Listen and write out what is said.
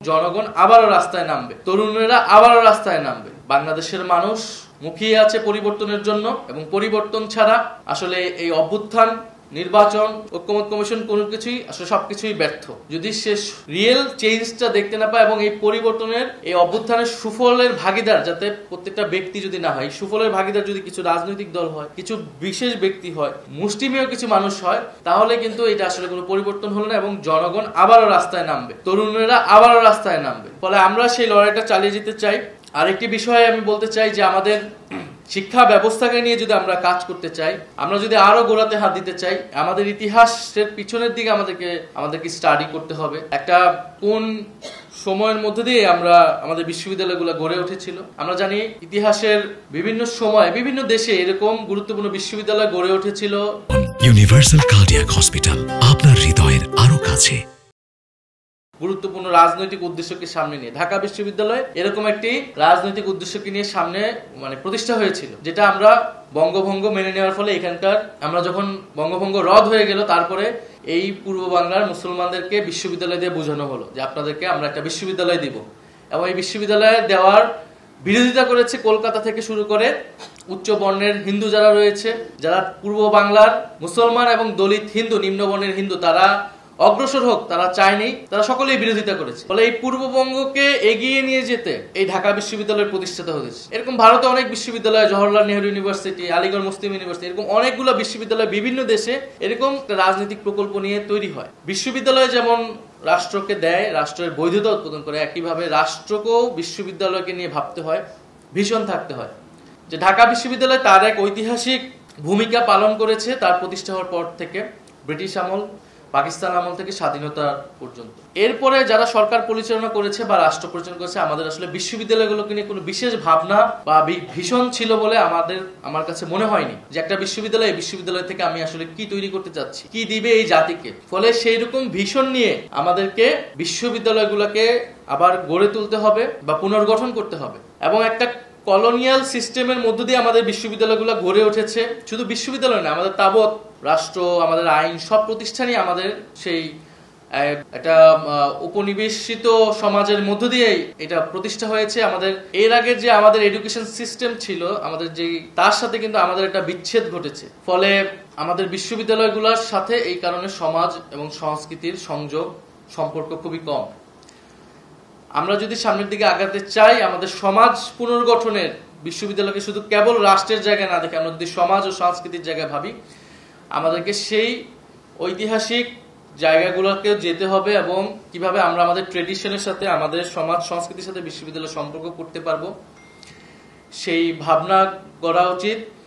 জনগণ আবারও রাস্তায় নামবে, তরুণেরা আবারও রাস্তায় নামবে। বাংলাদেশের মানুষ মুখিয়ে আছে পরিবর্তনের জন্য, এবং পরিবর্তন ছাড়া আসলে এই অভ্যুত্থান, নির্বাচন, ঐক্যমত্য কমিশন কোনো কিছুই আসলে সবকিছুই ব্যর্থ। যদি সে রিয়েল চেঞ্জটা দেখতে না পায় এবং এই পরিবর্তনের, এই অভ্যুত্থানের সুফলের ভাগিদার যাতে প্রত্যেকটা ব্যক্তি যদি না হয়, সুফলের ভাগিদার যদি কিছু রাজনৈতিক দল হয়, কিছু বিশেষ ব্যক্তি হয়, মুষ্টিমেয় কিছু মানুষ হয়, তাহলে কিন্তু এটা আসলে কোনো পরিবর্তন হলো না এবং জনগণ আবারও রাস্তায় নামবে, তরুণেরা আবারও রাস্তায় নামবে। ফলে আমরা সেই লড়াইটা চালিয়ে যেতে চাই। আরেকটি বিষয়ে আমি বলতে চাই যে আমাদের শিক্ষা ব্যবস্থাকে নিয়ে যদি আমরা কাজ করতে চাই, আমরা যদি আরো গোড়াতে হাত দিতে চাই, আমাদের ইতিহাসের পিছনের দিকে আমাদেরকে স্টাডি করতে হবে। একটা কোন সময়ের মধ্যে দিয়ে আমরা আমাদের বিশ্ববিদ্যালয়গুলো গড়ে উঠেছিল। আমরা জানি ইতিহাসের বিভিন্ন সময় বিভিন্ন দেশে এরকম গুরুত্বপূর্ণ বিশ্ববিদ্যালয় গড়ে উঠেছিল। ইউনিভার্সাল কার্ডিয়াক হসপিটাল, আপনার হৃদয়ের আরো কাছে। গুরুত্বপূর্ণ রাজনৈতিক উদ্দেশ্যকে সামনে নিয়ে ঢাকা বিশ্ববিদ্যালয় এরকম একটি রাজনৈতিক উদ্দেশ্যকে নিয়ে সামনে প্রতিষ্ঠা হয়েছিল, যেটা আমরা বঙ্গভঙ্গ মেনে নেওয়ার ফলে এখানকার, আমরা যখন বঙ্গভঙ্গ রদ হয়ে গেল, তারপরে এই পূর্ব বাংলার মুসলমানদেরকে বিশ্ববিদ্যালয় দিয়ে বোঝানো হলো যে আপনাদেরকে আমরা একটা বিশ্ববিদ্যালয় দিব। এবং এই বিশ্ববিদ্যালয় দেওয়ার বিরোধিতা করেছে কলকাতা থেকে শুরু করে উচ্চ বর্ণের হিন্দু যারা রয়েছে, যারা পূর্ব বাংলার মুসলমান এবং দলিত হিন্দু, নিম্নবর্ণের হিন্দু, তারা অগ্রসর হোক তারা চায়নি, তারা সকলেই বিরোধিতা করেছে। ফলে এই পূর্ববঙ্গকে এগিয়ে নিয়ে যেতে এই ঢাকা বিশ্ববিদ্যালয় প্রতিষ্ঠিত হয়েছে। এরকম ভারতে অনেক বিশ্ববিদ্যালয়, জওহরলাল নেহরু ইউনিভার্সিটি, আলিগড় মুসলিম ইউনিভার্সিটি, এরকম অনেকগুলো বিশ্ববিদ্যালয় বিভিন্ন দেশে এরকম রাজনৈতিক প্রকল্প নিয়ে তৈরি হয়। বিশ্ববিদ্যালয় যেমন রাষ্ট্রকে দেয়, রাষ্ট্রের বৈধতা উৎপাদন করে, একইভাবে রাষ্ট্রকেও বিশ্ববিদ্যালয়কে নিয়ে ভাবতে হয়, ভিশন থাকতে হয়। যে ঢাকা বিশ্ববিদ্যালয় তার এক ঐতিহাসিক ভূমিকা পালন করেছে তার প্রতিষ্ঠা হওয়ার পর থেকে, ব্রিটিশ আমল, পাকিস্তান আমল থেকে স্বাধীনতা পর্যন্ত। এরপরে যারা সরকার পরিচালনা করেছে বা রাষ্ট্র পরিচালনা করেছে, আমাদের আসলে বিশ্ববিদ্যালয়গুলোকে নিয়ে কোনো বিশেষ ভাবনা বা ভীষণ ছিল বলে আমার কাছে মনে হয়নি যে একটা বিশ্ববিদ্যালয় থেকে আমি আসলে কি তৈরি করতে চাচ্ছি, কি দিবে এই জাতিকে। ফলে সেই রকম ভীষণ নিয়ে আমাদেরকে বিশ্ববিদ্যালয়গুলোকে আবার গড়ে তুলতে হবে বা পুনর্গঠন করতে হবে। এবং একটা কলোনিয়াল সিস্টেমের মধ্য দিয়ে আমাদের বিশ্ববিদ্যালয়গুলো গড়ে উঠেছে। শুধু বিশ্ববিদ্যালয় না, আমাদের তাবৎ রাষ্ট্র, আমাদের আইন, সব প্রতিষ্ঠানই আমাদের সেই একটা উপনিবেশিত সমাজের মধ্য দিয়েই এটা প্রতিষ্ঠা হয়েছে। আমাদের এর আগে যে আমাদের এডুকেশন সিস্টেম ছিল, আমাদের যে, তার সাথে কিন্তু আমাদের একটা বিচ্ছেদ ঘটেছে। ফলে আমাদের বিশ্ববিদ্যালয়গুলোর সাথে এই কারণে সমাজ এবং সংস্কৃতির সম্পর্ক খুবই কম। আমরা যদি সামনের দিকে আগাতে চাই, আমাদের সমাজ পুনর্গঠনের, বিশ্ববিদ্যালয়কে শুধু কেবল রাষ্ট্রের জায়গায় না দেখে আমরা যদি সমাজ ও সংস্কৃতির জায়গায় ভাবি, আমাদেরকে সেই ঐতিহাসিক জায়গাগুলোকে যেতে হবে এবং কিভাবে আমরা আমাদের ট্রেডিশনের সাথে, আমাদের সমাজ সংস্কৃতির সাথে বিশ্ববিদ্যালয় সম্পর্ক করতে পারবো, সেই ভাবনা করা উচিত।